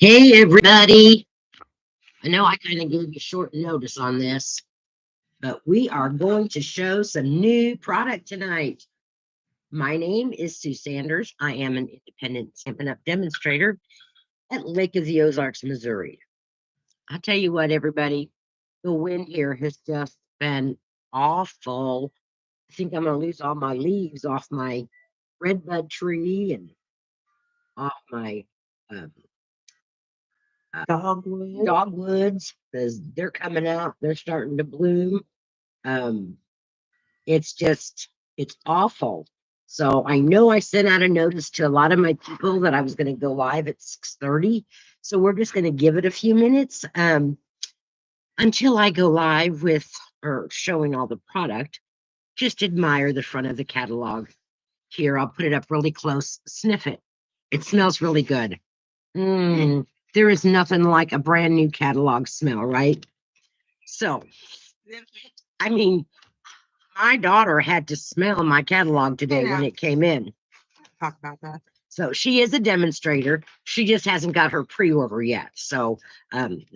Hey, everybody. I know I kind of gave you short notice on this, but we are going to show some new product tonight. My name is Sue Sanders. I am an independent Stampin' Up! Demonstrator at Lake of the Ozarks, Missouri. I tell you what, everybody, the wind here has just been awful. I think I'm going to lose all my leaves off my redbud tree and off my um, dogwoods because they're coming out. They're starting to bloom. Um, it's awful. So I know I sent out a notice to a lot of my people that I was going to go live at 6:30. So we're just going to give it a few minutes until I go live with or showing all the product. Just admire the front of the catalog. Here, I'll put it up really close. Sniff it. It smells really good. There is nothing like a brand new catalog smell, right? So, I mean, my daughter had to smell my catalog today when it came in. Talk about that. So she is a demonstrator. She just hasn't got her pre-order yet. So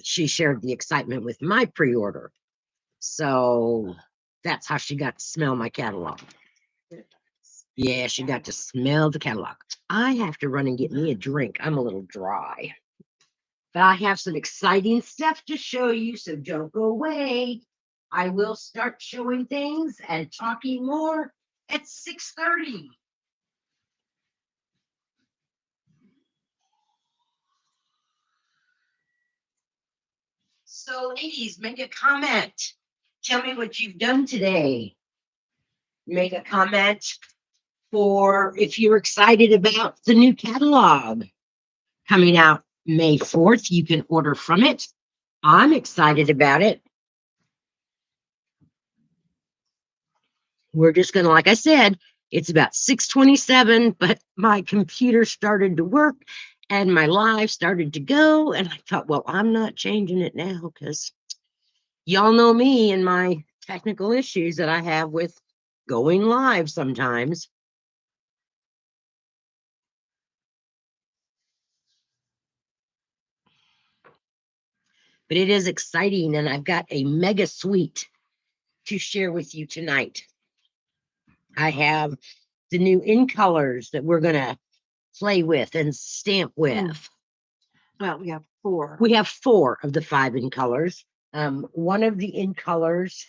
she shared the excitement with my pre-order. So that's how she got to smell my catalog. Yeah, she got to smell the catalog. I have to run and get me a drink. I'm a little dry. But I have some exciting stuff to show you, so don't go away. I will start showing things and talking more at 6:30. So, ladies, make a comment. Tell me what you've done today. Make a comment for if you're excited about the new catalog coming out May 4th. You can order from it. I'm excited about it. We're just going to, like I said, it's about 6:27, but my computer started to work and my live started to go. And I thought, well, I'm not changing it now because y'all know me and my technical issues that I have with going live sometimes. But it is exciting, and I've got a mega suite to share with you tonight. I have the new in colors that we're going to play with and stamp with. Well, we have 4. We have 4 of the 5 in colors. One of the in colors,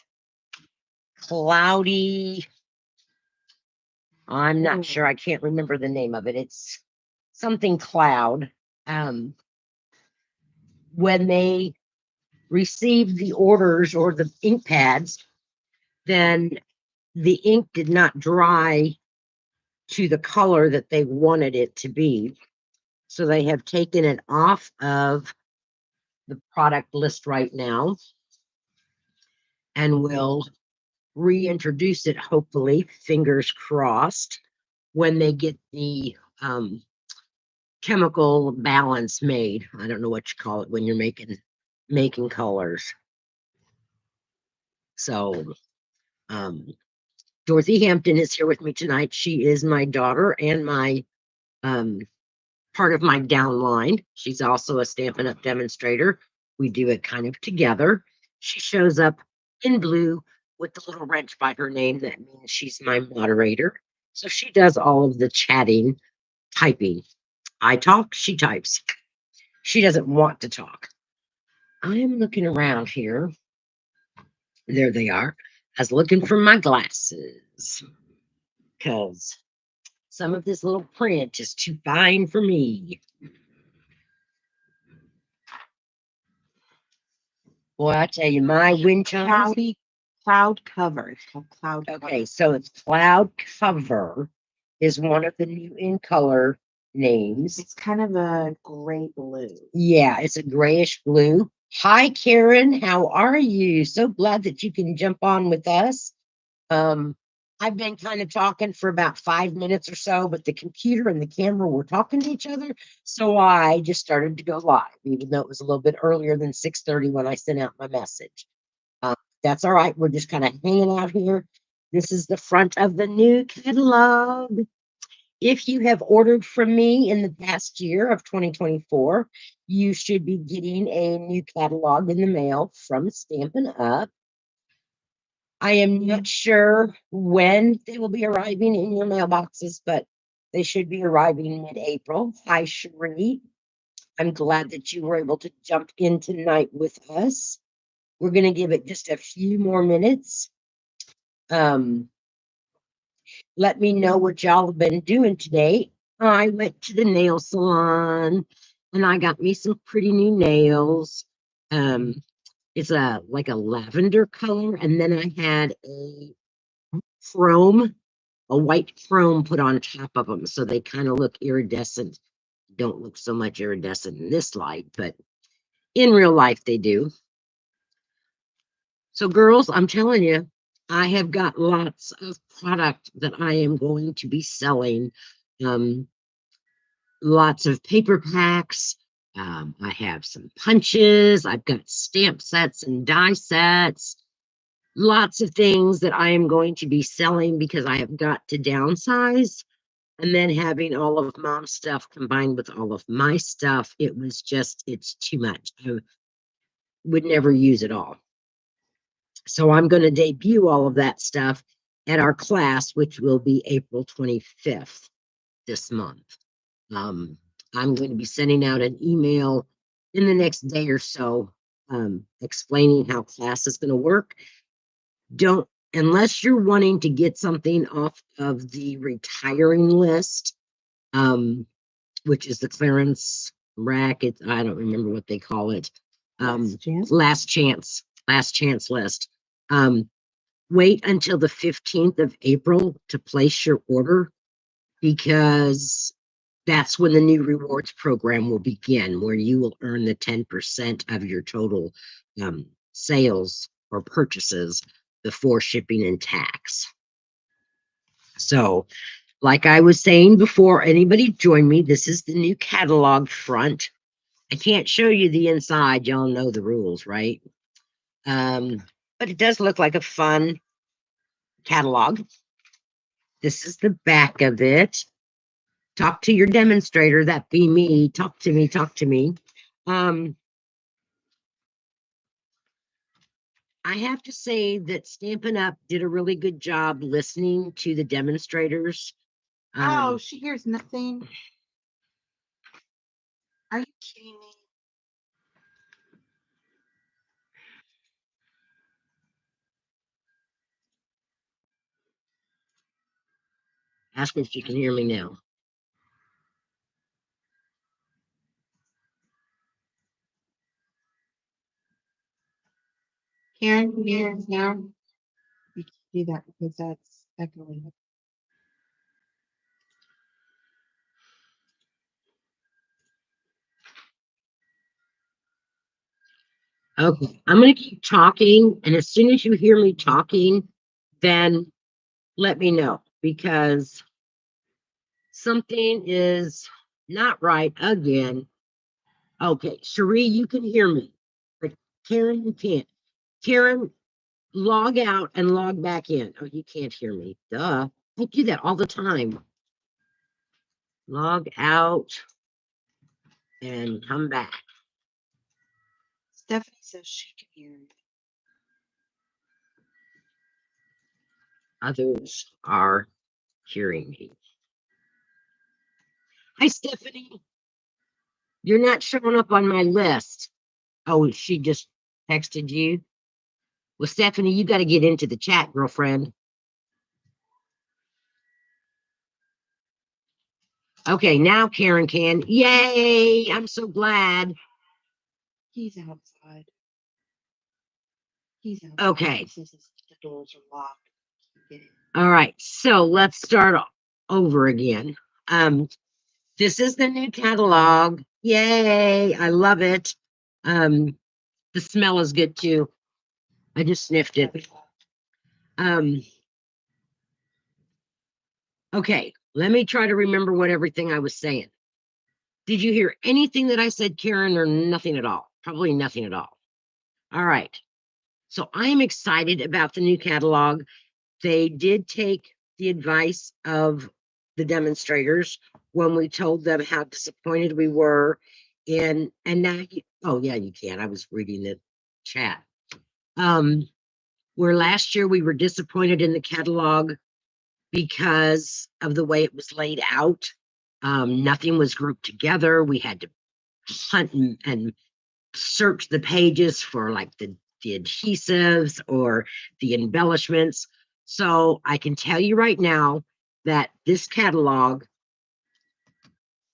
cloudy. I'm not sure. I can't remember the name of it. It's something cloud. When they received the orders or the ink pads, then the ink did not dry to the color that they wanted it to be. So they have taken it off of the product list right now and will reintroduce it, hopefully, fingers crossed, when they get the chemical balance made. I don't know what you call it when you're making colors. So Dorothy Hampton is here with me tonight. She is my daughter and my part of my downline. She's also a Stampin' Up! Demonstrator. We do it kind of together. She shows up in blue with the little wrench by her name. That means she's my moderator. So she does all of the chatting, typing. I talk, she types. She doesn't want to talk. I am looking around here. There they are. I was looking for my glasses because some of this little print is too fine for me. Boy, I tell you, my wind chimes. Cloud cover. It's called cloud cover. Okay, so it's cloud cover is one of the new in color names. It's kind of a gray blue. Yeah, it's a grayish blue. Hi, Karen. How are you? So glad that you can jump on with us. I've been kind of talking for about 5 minutes or so, but the computer and the camera were talking to each other. So I just started to go live, even though it was a little bit earlier than 6:30 when I sent out my message. That's all right. We're just kind of hanging out here. This is the front of the new catalog. If you have ordered from me in the past year of 2024, you should be getting a new catalog in the mail from Stampin' Up. I am not sure when they will be arriving in your mailboxes, but they should be arriving mid-April. Hi, Cherie. I'm glad that you were able to jump in tonight with us. We're going to give it just a few more minutes. Let me know what y'all have been doing today. I went to the nail salon and I got me some pretty new nails. Um, it's like a lavender color, and then I had chrome, a white chrome put on top of them, so they kind of look iridescent. Don't look so much iridescent in this light, but in real life they do. So, girls, I'm telling you, I have got lots of product that I am going to be selling. Um, Lots of paper packs. I have some punches. I've got stamp sets and die sets. Lots of things that I am going to be selling because I have got to downsize. And then having all of mom's stuff combined with all of my stuff, it's too much. I would never use it all. So I'm going to debut all of that stuff at our class, which will be April 25th this month. Um, I'm going to be sending out an email in the next day or so, explaining how class is going to work. Don't, unless you're wanting to get something off of the retiring list, which is the clearance rack. I don't remember what they call it. Last chance list. Wait until the 15th of April to place your order, because that's when the new rewards program will begin, where you will earn the 10% of your total sales or purchases before shipping and tax. So, like I was saying before anybody joined me, this is the new catalog front. I can't show you the inside. Y'all know the rules, right? But it does look like a fun catalog. This is the back of it. Talk to your demonstrator. That be me. Talk to me. Talk to me. I have to say that Stampin' Up did a really good job listening to the demonstrators. Oh, she hears nothing. Are you kidding me? Ask if you can hear me now. Karen, can you hear us now? You can't do that because that's echoing. Okay, I'm going to keep talking, and as soon as you hear me talking, then let me know, because something is not right again. Okay, Cherie, you can hear me, but Karen, you can't. Karen, log out and log back in. Oh, you can't hear me. Duh. I do that all the time. Log out and come back. Stephanie says she can hear you. Others are hearing me. Hi, Stephanie. You're not showing up on my list. Oh, she just texted you. Well, Stephanie, you got to get into the chat, girlfriend. Okay, now Karen can. Yay! I'm so glad. He's outside. He's outside. Okay. He says the doors are locked. All right, so let's start over again. This is the new catalog. Yay! I love it. The smell is good too. I just sniffed it. Okay, let me try to remember what everything I was saying. Did you hear anything that I said, Karen, or nothing at all? Probably nothing at all. All right. So I'm excited about the new catalog. They did take the advice of the demonstrators when we told them how disappointed we were in, and now oh yeah, you can. I was reading the chat. Where last year we were disappointed in the catalog because of the way it was laid out. Nothing was grouped together. We had to hunt and search the pages for like the adhesives or the embellishments. So I can tell you right now that this catalog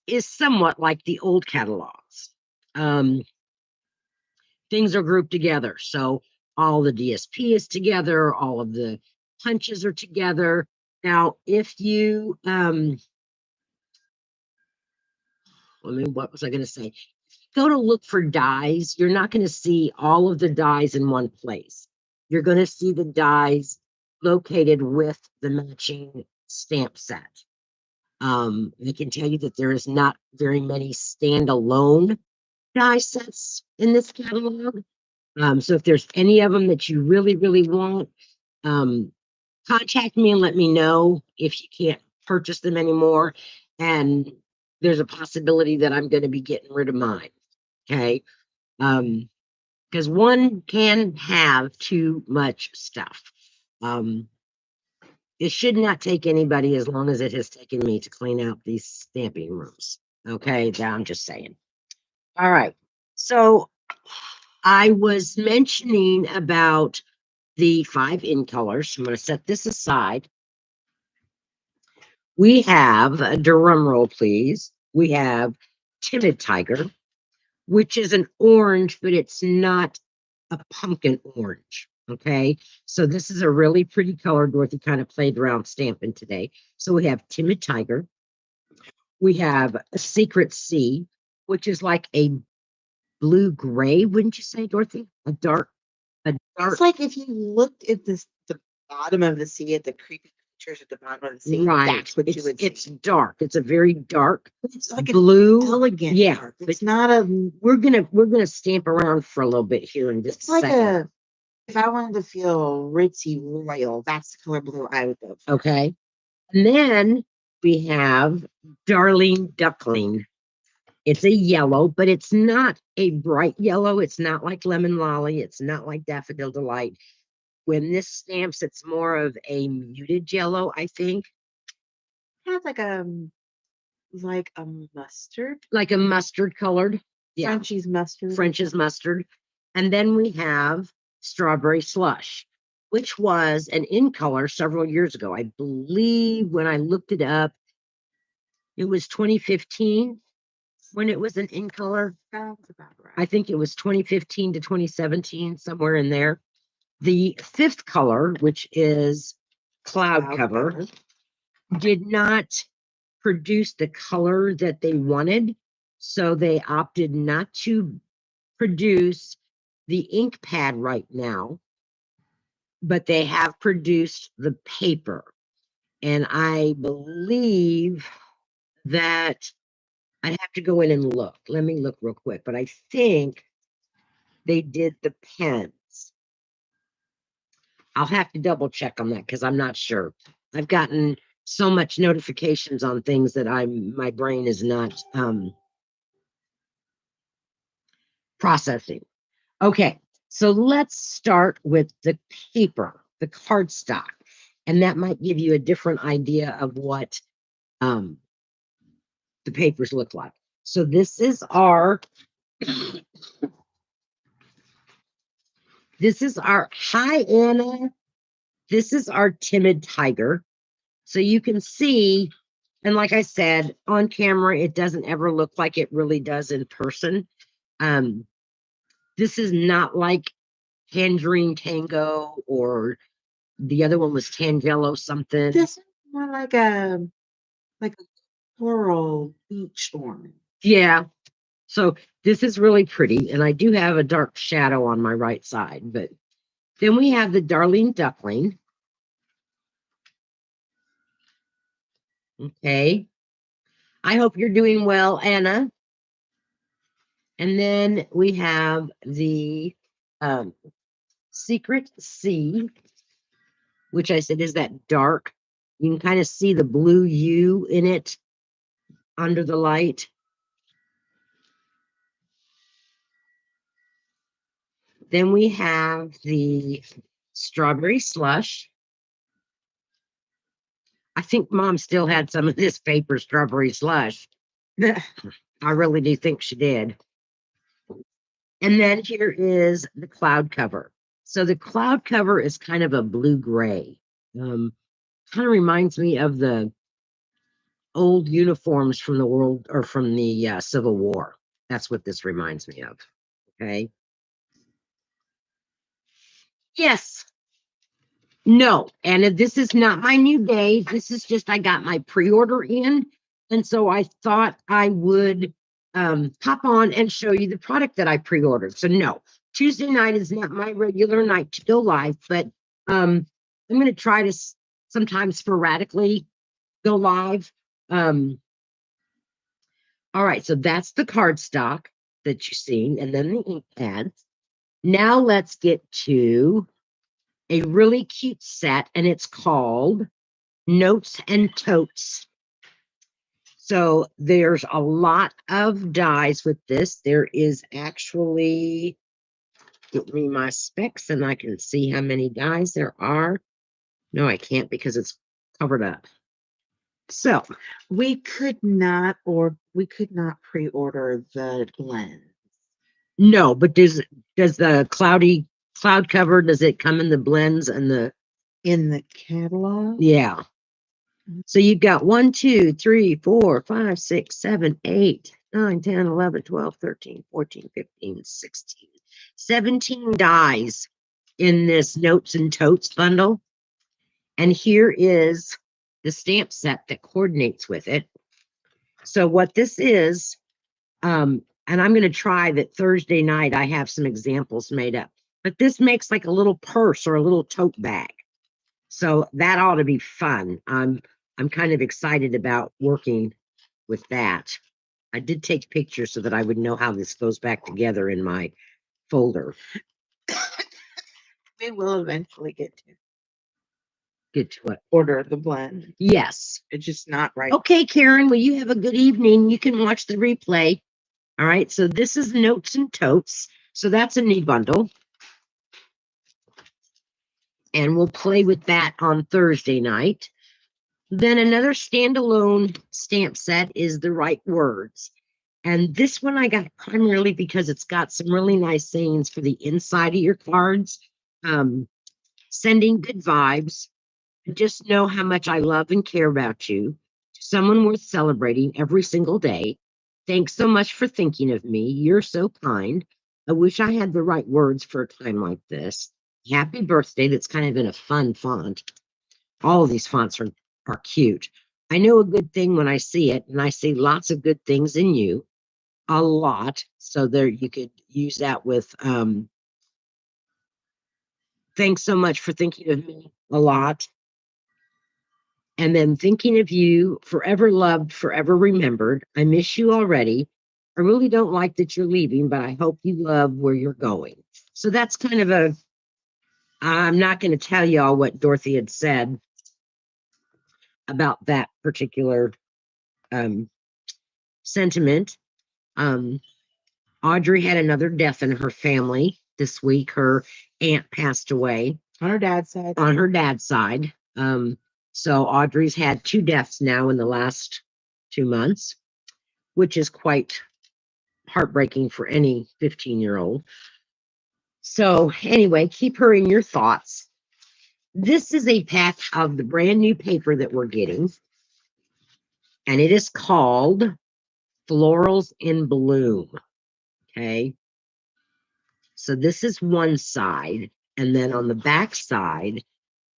is somewhat like the old catalogs. Um, things are grouped together. So all the DSP is together, all of the punches are together. Now, if you, what was I going to say? Go to look for dies, you're not going to see all of the dies in one place. You're going to see the dies located with the matching stamp set. I can tell you that there is not very many standalone die sets in this catalog. So if there's any of them that you really, really want, contact me and let me know if you can't purchase them anymore. And there's a possibility that I'm going to be getting rid of mine. Okay. Because one can have too much stuff. It should not take anybody as long as it has taken me to clean out these stamping rooms. Okay, I'm just saying. All right. So I was mentioning about the 5 in colors. I'm going to set this aside. We have a drum roll, please. We have Timid Tiger, which is an orange, but it's not a pumpkin orange. Okay, so this is a really pretty color. Dorothy kind of played around stamping today. So we have Timid Tiger. We have a Secret Sea, which is like a blue gray, wouldn't you say, Dorothy? A dark. It's like if you looked at the bottom of the sea, at the creepy creatures at the bottom of the sea, Right. that's what you would see. It's dark. It's a very dark It's like blue. Elegant Yeah, dark. It's not a. we're gonna stamp around for a little bit here in just It's a like second. if I wanted to feel ritzy royal, that's the color blue I would go for. Okay. And then we have Darling Duckling. It's a yellow, but it's not a bright yellow. It's not like Lemon Lolly. It's not like Daffodil Delight. When this stamps, it's more of a muted yellow, I think. Has like a mustard. Like a mustard colored. Yeah. Frenchie's mustard. French's mustard. And then we have Strawberry Slush, which was an in color several years ago. I believe when I looked it up, it was 2015 when it was an in color. Sounds about right. I think it was 2015 to 2017, somewhere in there. The 5th color, which is Cloud Cover, did not produce the color that they wanted. So they opted not to produce the ink pad right now, but they have produced the paper. And I believe that I'd have to go in and look. Let me look real quick, but I think they did the pens. I'll have to double check on that because I'm not sure. I've gotten so much notifications on things that my brain is not processing. Okay, so let's start with the paper, the cardstock, and that might give you a different idea of what the papers look like. So this is our hi Anna. This is our Timid Tiger. So you can see, and like I said, on camera, it doesn't ever look like it really does in person. This is not like Tangerine Tango, or the other one was Tangelo something. This is more like a coral beach orange. Yeah. So this is really pretty. And I do have a dark shadow on my right side. But then we have the Darling Duckling. Okay. I hope you're doing well, Anna. And then we have the Secret Sea, which I said is that dark You can kind of see the blue U in it under the light. Then we have the strawberry slush. I think Mom still had some of this paper strawberry slush. I really do think she did. And then here is the cloud cover. So the cloud cover is kind of a blue gray. Kind of reminds me of the old uniforms from the world or from the Civil War. That's what this reminds me of. Okay. Yes. No. And this is not my new day. This is just I got my pre-order in. And so I thought I would hop on and show you the product that I pre-ordered. So no, Tuesday night is not my regular night to go live, but I'm going to try to sometimes sporadically go live. All right, so that's the cardstock that you've seen, and then the ink pads. Now let's get to a really cute set, and it's called Notes and Totes. So there's a lot of dies with this. There is actually, get me my specs and I can see how many dies there are. No, I can't because it's covered up. So we could not pre-order the blend. no, but does the cloud cover, does it come in the blends and the in the catalog? yeah. So you've got 1, 2, 3, 4, 5, 6, 7, 8, 9, 10, 11, 12, 13, 14, 15, 16, 17 dies in this Notes and Totes bundle. And here is the stamp set that coordinates with it. So what this is, and I'm going to try that Thursday night. I have some examples made up, but this makes like a little purse or a little tote bag. So that ought to be fun. I'm kind of excited about working with that. I did take pictures so that I would know how this goes back together in my folder. We will eventually get to what? Order the blend. Yes. It's just not right. Okay, Karen, well, you have a good evening. You can watch the replay. All right, so this is Notes and Totes. So that's a knee bundle. And we'll play with that on Thursday night. Then another standalone stamp set is The Right Words. And this one I got primarily because it's got some really nice sayings for the inside of your cards. Sending good vibes. Just know how much I love and care about you. Someone worth celebrating every single day. Thanks so much for thinking of me. You're so kind. I wish I had the right words for a time like this. Happy birthday. That's kind of in a fun font. All of these fonts are cute. I know a good thing when I see it, and I see lots of good things in you. A lot. So there you could use that with thanks so much for thinking of me a lot. And then thinking of you, forever loved, forever remembered. I miss you already. I really don't like that you're leaving, but I hope you love where you're going. So that's kind of a, I'm not going to tell y'all what Dorothy had said about that particular sentiment. Audrey had another death in her family this week. Her aunt passed away. On her dad's side. On her dad's side. So Audrey's had 2 deaths now in the last 2 months, which is quite heartbreaking for any 15-year-old. So anyway, keep her in your thoughts. This is a pack of the brand new paper that we're getting, and it is called Florals in Bloom. Okay. So this is one side, and then on the back side,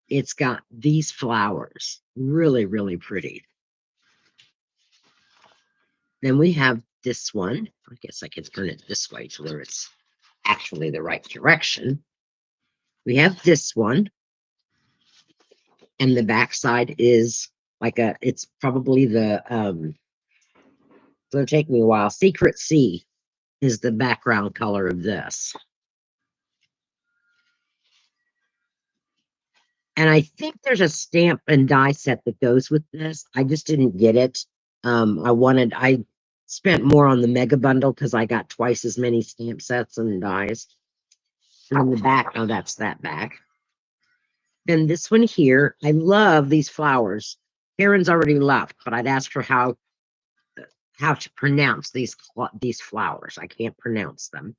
it's got these flowers. Really, really pretty. Then we have this one. I guess I can turn it this way to where it's actually the right direction. We have this one. And the back side is like it's probably the, it'll take me a while. Secret Sea is the background color of this. And I think there's a stamp and die set that goes with this. I just didn't get it. I spent more on the mega bundle because I got twice as many stamp sets and dies. And on the back, oh, that's that back. Then this one here, I love these flowers. Karen's already left, but I'd ask her how to pronounce these flowers. I can't pronounce them.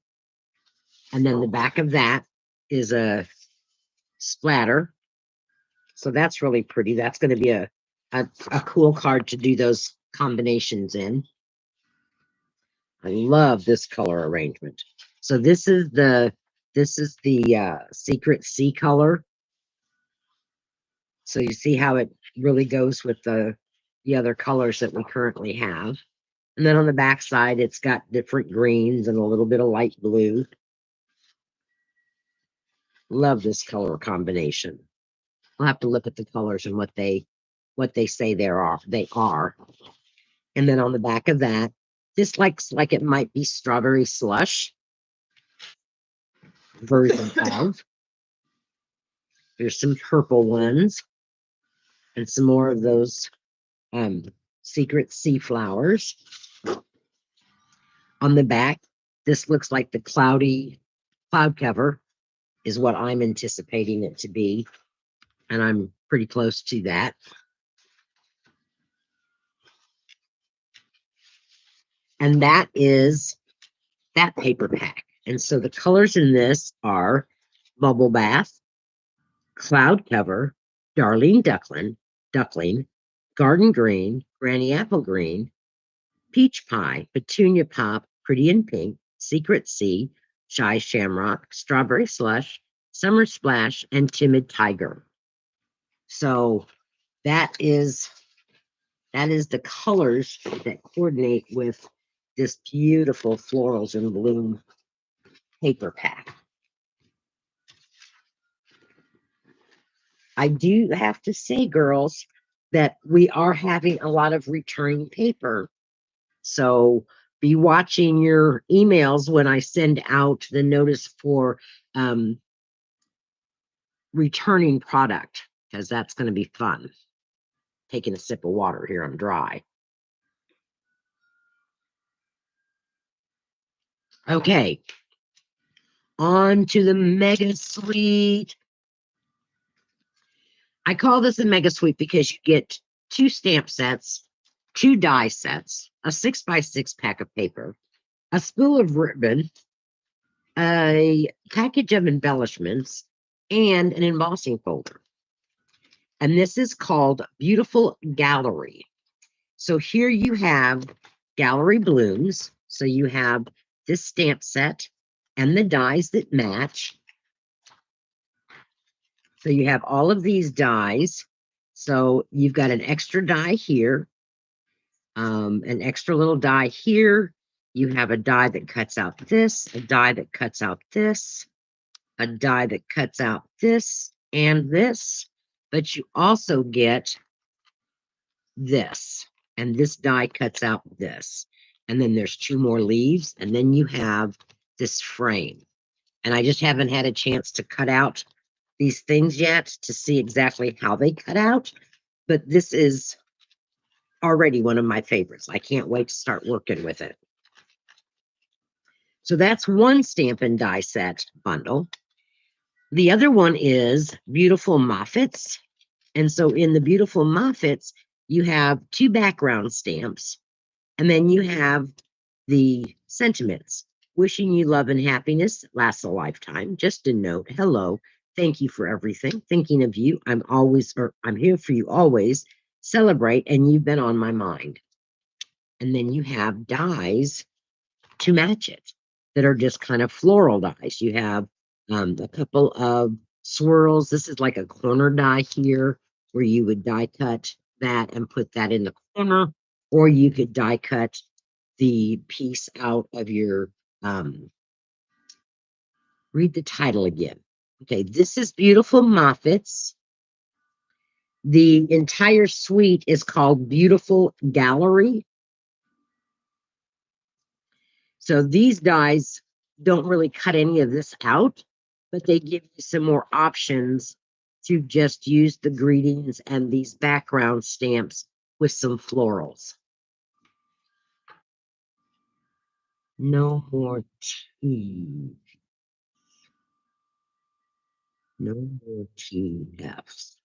And then the back of that is a splatter. So that's really pretty. That's going to be a cool card to do those combinations in. I love this color arrangement. So this is the secret C color. So you see how it really goes with the other colors that we currently have. And then on the back side, it's got different greens and a little bit of light blue. Love this color combination. I'll have to look at the colors and what they say they are. And then on the back of that, this looks like it might be strawberry slush version of. There's some purple ones and some more of those secret sea flowers. On the back, this looks like the cloud cover is what I'm anticipating it to be. And I'm pretty close to that. And that is that paper pack. And so the colors in this are Bubble Bath, Cloud Cover, Darling Duckling, Garden Green, Granny Apple Green, Peach Pie, Petunia Pop, Pretty in Pink, Secret Sea, Shy Shamrock, Strawberry Slush, Summer Splash, and Timid Tiger. So that is the colors that coordinate with this beautiful florals and bloom paper pack. I do have to say, girls, that we are having a lot of returning paper. So be watching your emails when I send out the notice for returning product, because that's going to be fun. Taking a sip of water here, I'm dry. Okay, on to the mega suite. I call this a mega suite because you get 2 stamp sets, 2 die sets, a 6x6 pack of paper, a spool of ribbon, a package of embellishments, and an embossing folder. And this is called Beautiful Gallery. So here you have gallery blooms. So you have this stamp set and the dies that match. So you have all of these dies. So you've got an extra die here, an extra little die here. You have a die that cuts out this, a die that cuts out this, a die that cuts out this and this. But you also get this, and this die cuts out this. And then there's 2 more leaves, and then you have this frame. And I just haven't had a chance to cut out these things yet to see exactly how they cut out. But this is already one of my favorites. I can't wait to start working with it. So that's one Stampin' Die set bundle. The other one is Beautiful Moffats. And so in the Beautiful Moffats, you have 2 background stamps, and then you have the sentiments. Wishing you love and happiness lasts a lifetime. Just a note. Hello. Thank you for everything. Thinking of you. I'm here for you always. Celebrate, and you've been on my mind. And then you have dies to match it that are just kind of floral dies. You have a couple of swirls. This is like a corner die here where you would die cut that and put that in the corner, or you could die cut the piece out of your read the title again. Okay, this is Beautiful Moffats. The entire suite is called Beautiful Gallery. So these dies don't really cut any of this out, but they give you some more options to just use the greetings and these background stamps with some florals. No more T. No more TFs.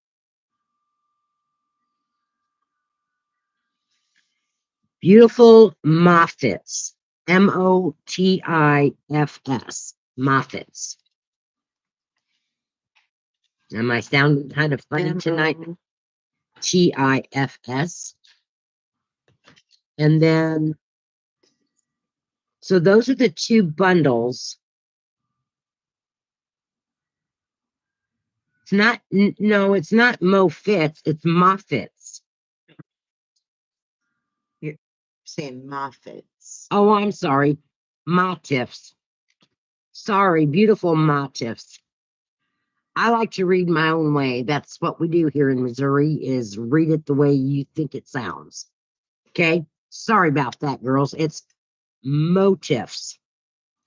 Beautiful Moffits. Motifs. Moffits. Am I sounding kind of funny tonight? TIFS. And then, so those are the two bundles. It's not, no, it's not Mofits, it's Moffits. You're saying Moffits. Oh, I'm sorry. Motifs. Sorry, beautiful motifs. I like to read my own way. That's what we do here in Missouri is read it the way you think it sounds. Okay? Sorry about that, girls. It's motifs.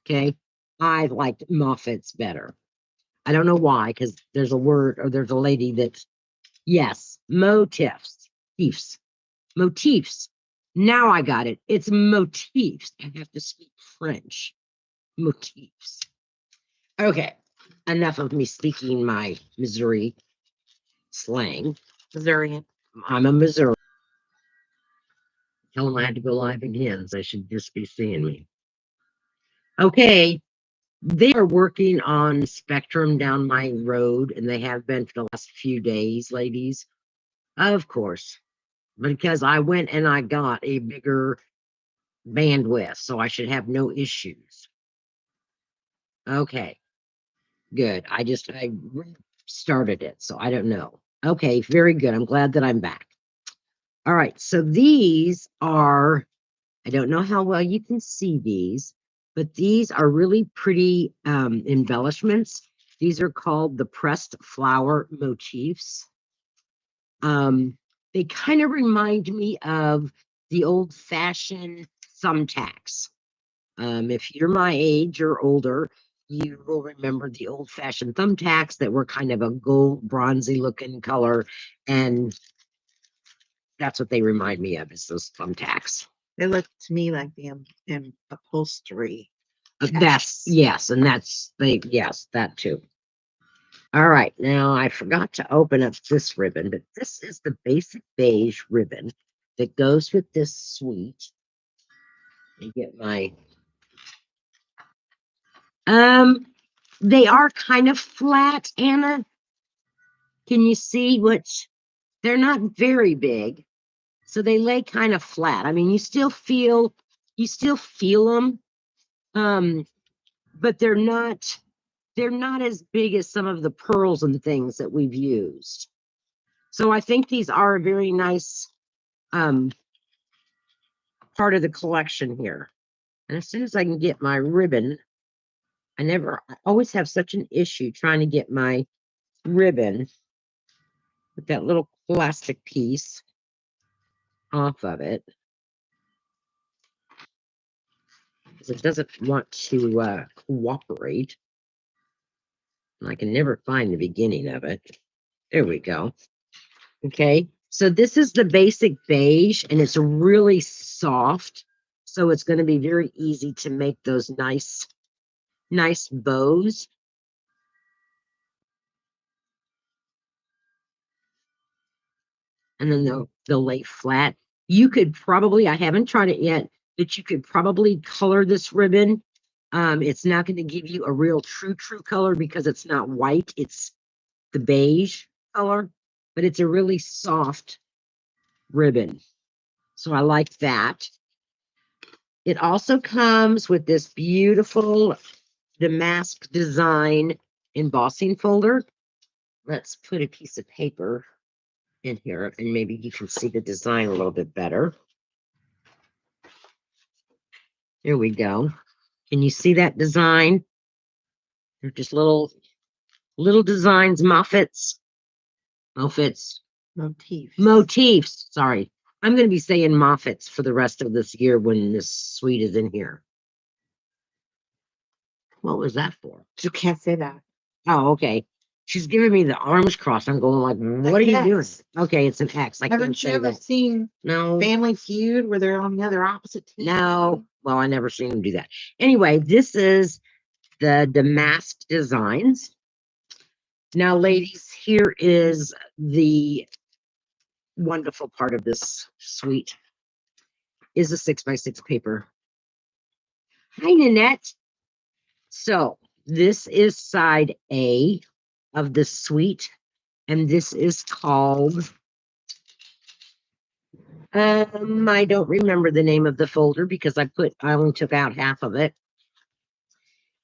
Okay? I liked Moffits better. I don't know why, because there's a word or there's a lady that, yes, motifs. Motifs. Motifs. Now I got it. It's motifs. I have to speak French. Motifs. Okay. Enough of me speaking my Missouri slang. Missourian. I'm a Missouri. Tell them I had to go live again. So they should just be seeing me. Okay. They are working on Spectrum down my road, and they have been for the last few days, ladies. Of course, because I went and I got a bigger bandwidth, so I should have no issues. Okay, good. I started it, so I don't know. Okay, very good. I'm glad that I'm back. All right, so these are, I don't know how well you can see these, but these are really pretty embellishments. These are called the pressed flower motifs. They kind of remind me of the old-fashioned thumbtacks. If you're my age or older, you will remember the old-fashioned thumbtacks that were kind of a gold, bronzy looking color, and that's what they remind me of, is those thumbtacks. They look to me like the upholstery. That's, yes, and that's, yes, that too. All right, now I forgot to open up this ribbon, but this is the basic beige ribbon that goes with this suite. You get my, they are kind of flat, Anna. Can you see which? They're not very big, so they lay kind of flat. I mean, you still feel them, but they're not as big as some of the pearls and things that we've used. So I think these are a very nice part of the collection here. And as soon as I can get my ribbon, I always have such an issue trying to get my ribbon with that little plastic piece off of it, because it doesn't want to cooperate. And I can never find the beginning of it. There we go. Okay, so this is the basic beige, and it's really soft, so it's going to be very easy to make those nice bows. And then they'll lay flat. You could probably, I haven't tried it yet, but you could probably color this ribbon. It's not going to give you a real true color because it's not white, it's the beige color, but it's a really soft ribbon. So I like that. It also comes with this beautiful damask design embossing folder. Let's put a piece of paper in here and maybe you can see the design a little bit better. There we go. Can you see that design? They're just little designs, motifs. Sorry. I'm going to be saying moffits for the rest of this year when this suite is in here. What was that for? You can't say that. Oh, okay. She's giving me the arms crossed. I'm going like, what are you doing? X. Okay, it's an X. I can't Haven't you say ever that. seen No, Family Feud where they're on the other opposite team? no. Well, I never seen them do that. Anyway, this is the damask designs. Now, ladies, here is the wonderful part of this suite is a 6x6 paper. Hi, Nanette. So this is side A of the suite, and this is called, I don't remember the name of the folder because I only took out half of it.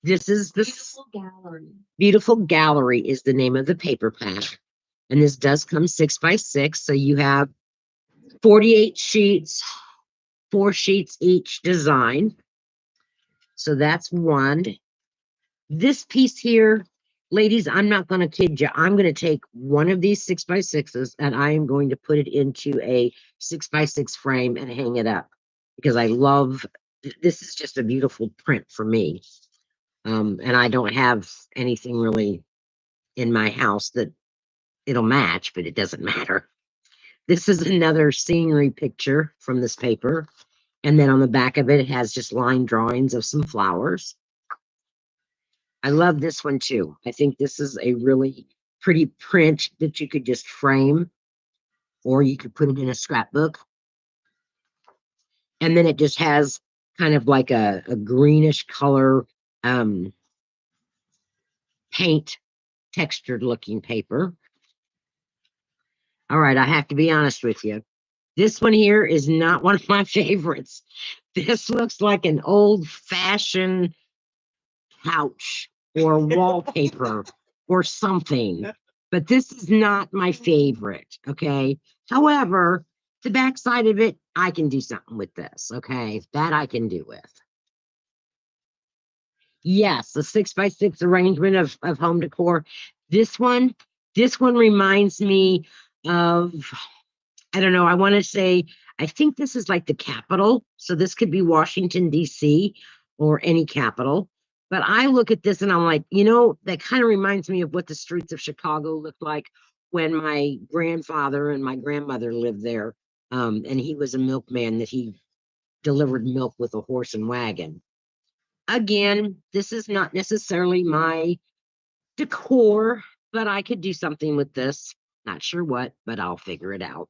This is the Beautiful gallery. Beautiful Gallery is the name of the paper pack. And this does come 6x6. So you have 48 sheets, 4 sheets each design. So that's one. This piece here, ladies, I'm not going to kid you. I'm going to take one of these 6x6s and I am going to put it into a 6x6 frame and hang it up because I love, this is just a beautiful print for me. And I don't have anything really in my house that it'll match, but it doesn't matter. This is another scenery picture from this paper. And then on the back of it, it has just line drawings of some flowers. I love this one too. I think this is a really pretty print that you could just frame, or you could put it in a scrapbook. And then it just has kind of like a greenish color paint textured looking paper. All right, I have to be honest with you. This one here is not one of my favorites. This looks like an old fashioned couch or wallpaper or something. But this is not my favorite. Okay. However, the backside of it, I can do something with this. Okay. That I can do with. Yes, the 6x6 arrangement of home decor. This one, this one reminds me of, I don't know, I want to say, I think this is like the capital. So this could be Washington, D.C. or any capital. But I look at this and I'm like, you know, that kind of reminds me of what the streets of Chicago looked like when my grandfather and my grandmother lived there. And he was a milkman that he delivered milk with a horse and wagon. Again, this is not necessarily my decor, but I could do something with this. Not sure what, but I'll figure it out.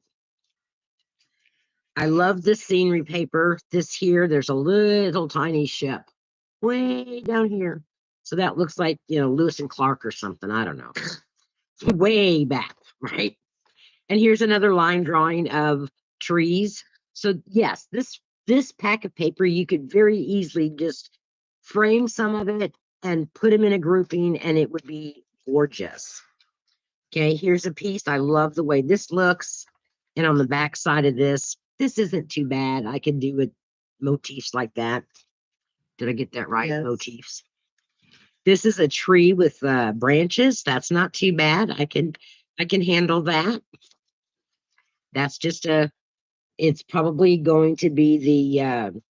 I love this scenery paper. This here, there's a little tiny ship way down here. So that looks like, you know, Lewis and Clark or something. I don't know. Way back, right? And here's another line drawing of trees. So yes, this pack of paper, you could very easily just frame some of it and put them in a grouping and it would be gorgeous. Okay, here's a piece. I love the way this looks. And on the back side of this isn't too bad. I can do it motifs like that. Did I get that right? Yes. Motifs. This is a tree with branches. That's not too bad. I can handle that. That's just it's probably going to be the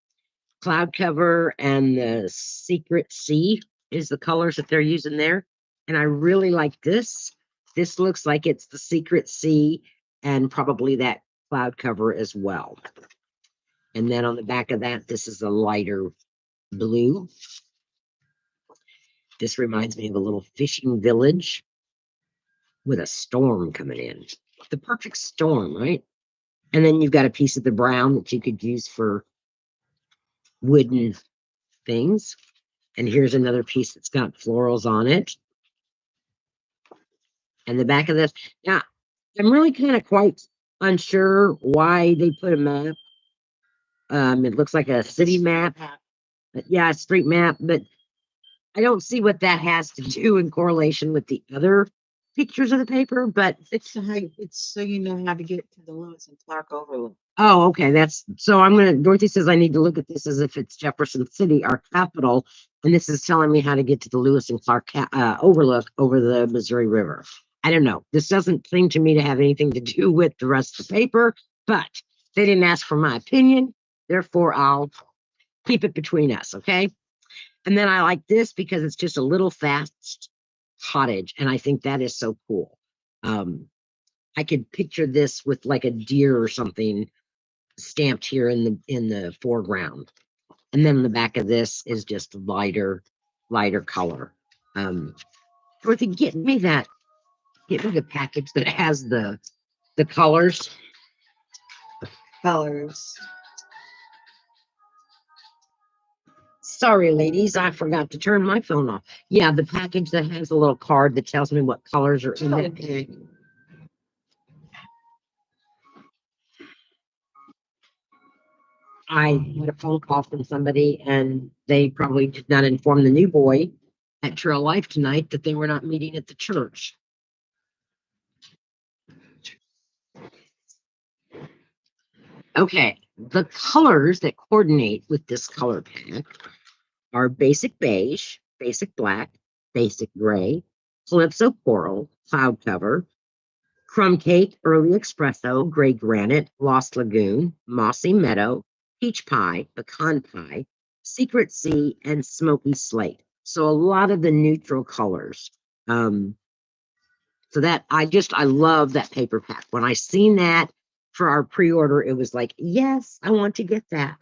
cloud cover and the secret sea is the colors that they're using there. And I really like this. This looks like it's the secret sea and probably that cloud cover as well. And then on the back of that, this is a lighter blue. This reminds me of a little fishing village with a storm coming in. The perfect storm, right? And then you've got a piece of the brown that you could use for wooden things. And here's another piece that's got florals on it. And the back of this. Now, I'm really kind of quite unsure why they put a map. It looks like a city map. Yeah, a street map, but I don't see what that has to do in correlation with the other pictures of the paper, but It's so you know how to get to the Lewis and Clark overlook. oh, okay. That's so Dorothy says I need to look at this as if it's Jefferson City, our capital, and this is telling me how to get to the Lewis and Clark overlook over the Missouri River. I don't know. This doesn't seem to me to have anything to do with the rest of the paper, but they didn't ask for my opinion. Therefore, I'll keep it between us. Okay. And then I like this because it's just a little fast cottage, and I think that is so cool. I could picture this with like a deer or something stamped here in the foreground. And then the back of this is just lighter color. Dorothy, get me the package that has the colors. Colors. Sorry, ladies, I forgot to turn my phone off. Yeah, the package that has a little card that tells me what colors are in it. Okay. I had a phone call from somebody, and they probably did not inform the new boy at Trail Life tonight that they were not meeting at the church. Okay, the colors that coordinate with this color pack are basic beige, basic black, basic gray, calypso coral, cloud cover, crumb cake, early espresso, gray granite, lost lagoon, mossy meadow, peach pie, pecan pie, secret sea, and smoky slate. So a lot of the neutral colors. Um, so that I love that paper pack. When I seen that for our pre-order, it was like, yes, I want to get that.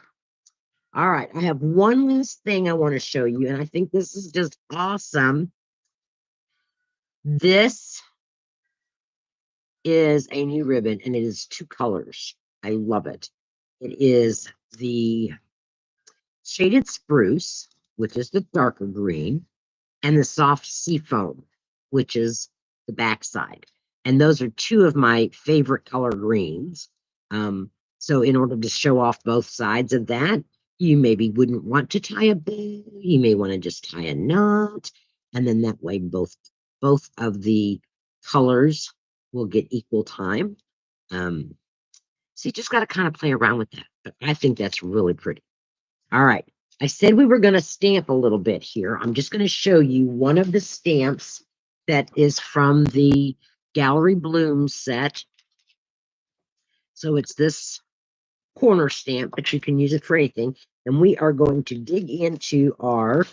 All right, I have one last thing I want to show you, and I think this is just awesome. This is a new ribbon, and it is two colors. I love it. It is the shaded spruce, which is the darker green, and the soft seafoam, which is the backside. And those are two of my favorite color greens. So in order to show off both sides of that, you maybe wouldn't want to tie a bow. You may want to just tie a knot, and then that way both of the colors will get equal time. Um, so you just got to kind of play around with that. But I think that's really pretty. All right. I said we were going to stamp a little bit here. I'm just going to show you one of the stamps that is from the Gallery Bloom set. So it's this corner stamp, but you can use it for anything. And we are going to dig into our,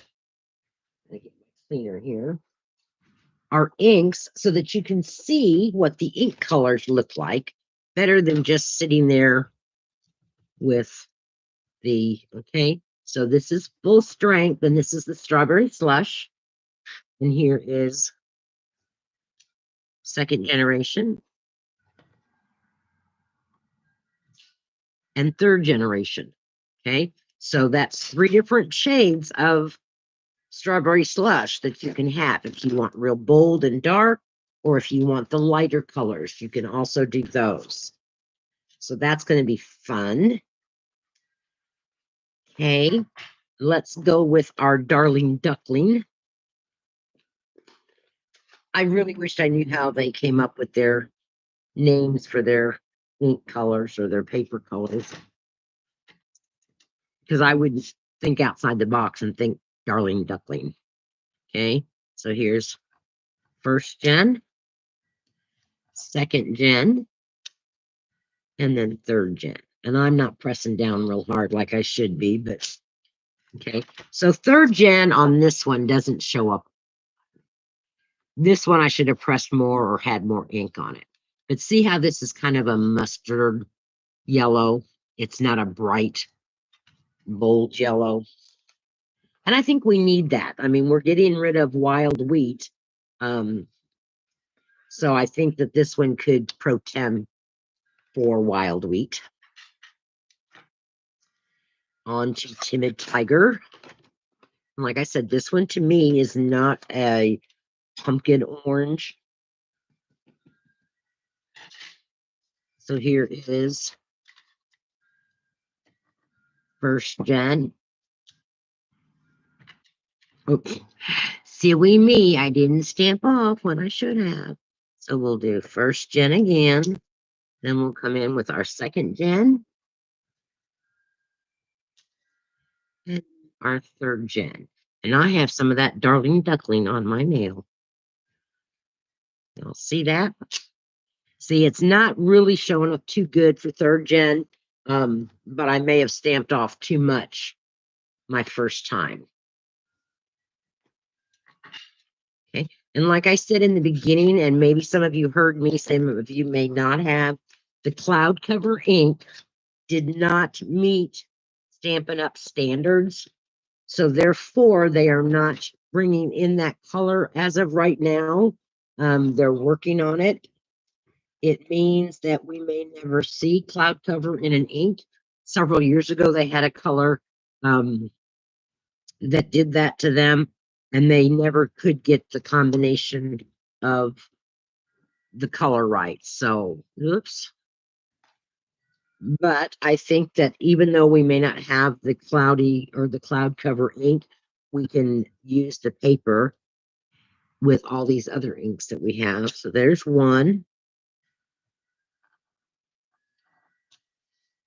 let me get my cleaner here, our inks so that you can see what the ink colors look like better than just sitting there with okay. So this is full strength, and this is the strawberry slush. And here is second generation and third generation. Okay. So that's three different shades of strawberry slush that you can have if you want real bold and dark, or if you want the lighter colors, you can also do those. So that's going to be fun. Okay. Let's go with our darling duckling. I really wished I knew how they came up with their names for their ink colors or their paper colors, because I wouldn't think outside the box and think darling duckling. Okay, so here's first gen, second gen, and then third gen. And I'm not pressing down real hard like I should be, but okay. So third gen on this one doesn't show up. This one I should have pressed more or had more ink on it. But see how this is kind of a mustard yellow? It's not a bright, bold yellow. And I think we need that. I mean, we're getting rid of wild wheat. So I think that this one could pro tem for wild wheat. On to Timid Tiger. And like I said, this one to me is not a pumpkin orange. So here is first gen. Oops. Silly me, I didn't stamp off what I should have. So we'll do first gen again. Then we'll come in with our second gen. And our third gen. And I have some of that darling duckling on my nail. You'll see that? See, it's not really showing up too good for third gen, but I may have stamped off too much my first time. Okay, And like I said in the beginning, and maybe some of you heard me, some of you may not have, the cloud cover ink did not meet Stampin' Up standards. So therefore, they are not bringing in that color as of right now. They're working on it. It means that we may never see cloud cover in an ink. Several years ago, they had a color that did that to them, and they never could get the combination of the color right. So, oops. But I think that even though we may not have the cloudy or the cloud cover ink, we can use the paper with all these other inks that we have. So there's one.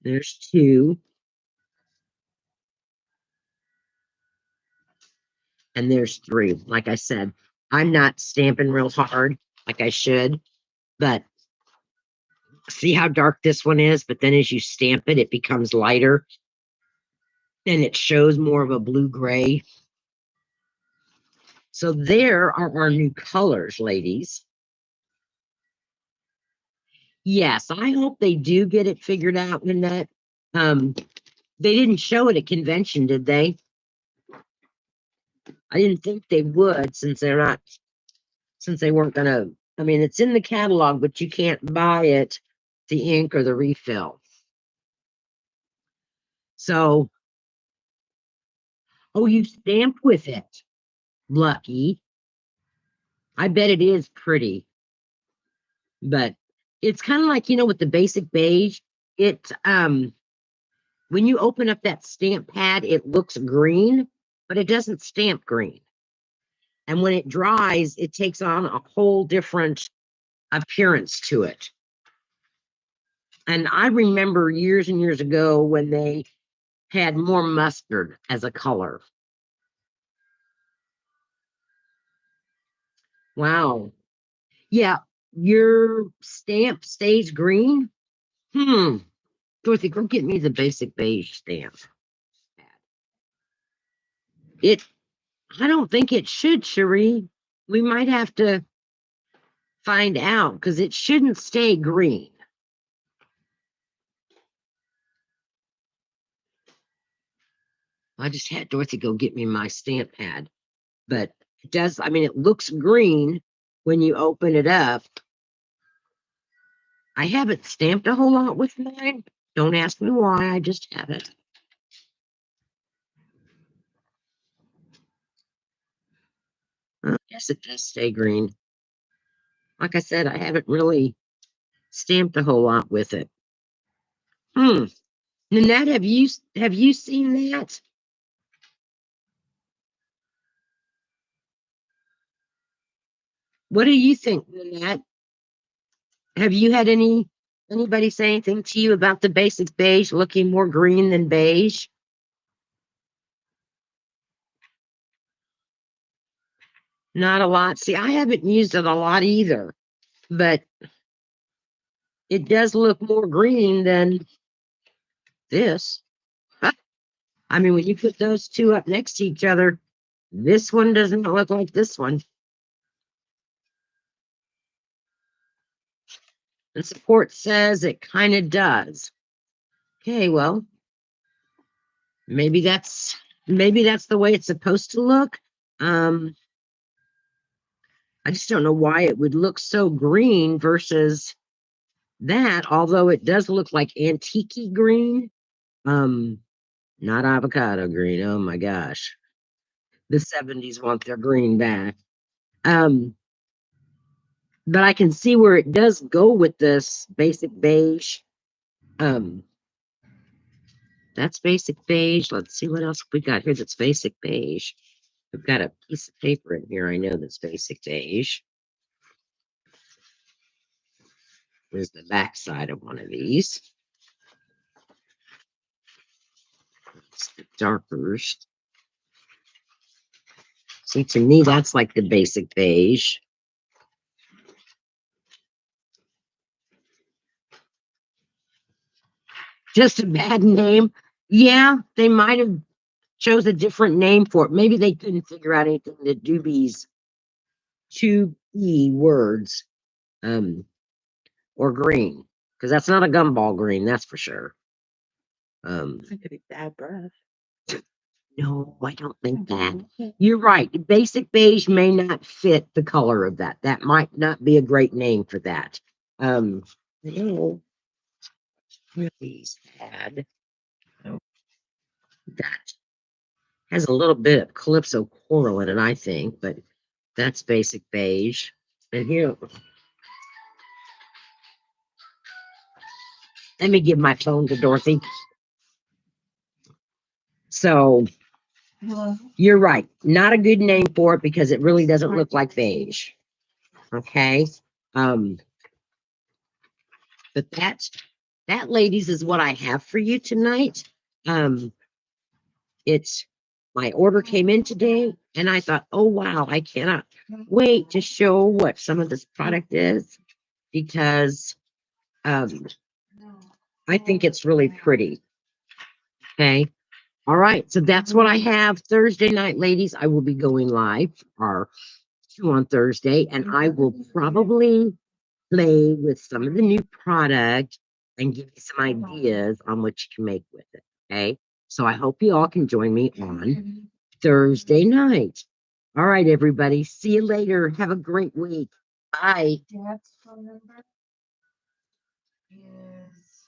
There's two. And there's three. Like I said, I'm not stamping real hard like I should, but see how dark this one is? But then as you stamp it, it becomes lighter and it shows more of a blue gray. So there are our new colors, ladies. Yes, I hope they do get it figured out, Nanette. They didn't show it at convention, did they? I didn't think they would, since they weren't gonna. I mean, it's in the catalog, but you can't buy it, the ink or the refill. So, oh, you stamped with it. Lucky. I bet it is pretty, but it's kind of like, with the basic beige, it when you open up that stamp pad, it looks green, but it doesn't stamp green. And when it dries, it takes on a whole different appearance to it. And I remember years and years ago when they had more mustard as a color. Wow. Yeah, your stamp stays green. Dorothy, go get me the basic beige stamp. I don't think it should, Cherie. We might have to find out because it shouldn't stay green. I just had Dorothy go get me my stamp pad, but it does. I mean, it looks green when you open it up. I haven't stamped a whole lot with mine. Don't ask me why. I just haven't. Yes, it does stay green. Like I said, I haven't really stamped a whole lot with it. Nanette, have you seen that? What do you think, Nanette? Have you had anybody say anything to you about the basic beige looking more green than beige? Not a lot. See, I haven't used it a lot either, but it does look more green than this. I mean, when you put those two up next to each other, this one doesn't look like this one. And support says it kind of does. Okay, well, maybe that's the way it's supposed to look. I just don't know why it would look so green versus that, although it does look like antique green. Not avocado green. Oh my gosh. The 70s want their green back. Um, but I can see where it does go with this basic beige. Um, that's basic beige. Let's see what else we got here that's basic beige. We've got a piece of paper in here. I know that's basic beige. There's the back side of one of these. It's the darkers. See, to me, that's like the basic beige. Just a bad name. Yeah, they might have chose a different name for it. Maybe they couldn't figure out anything that Doobies two E words, or green, because that's not a gumball green, that's for sure. It's gonna be bad breath. No, I don't think that. You're right. Basic beige may not fit the color of that. That might not be a great name for that. No, these had that has a little bit of calypso coral in it, I think, but that's basic beige. And here, let me give my phone to Dorothy. So Hello. you're right. Not a good name for it because it really doesn't look like beige. Okay. Um, but that ladies is what I have for you tonight. Um, it's my order came in today and I thought, oh wow, I cannot wait to show what some of this product is because I think it's really pretty. Okay. All right. So that's what I have Thursday night, ladies. I will be going live or two on Thursday, and I will probably play with some of the new product and give you some ideas on what you can make with it. Okay. So I hope you all can join me on Thursday night. All right, everybody. See you later. Have a great week. Bye. Dad's phone number is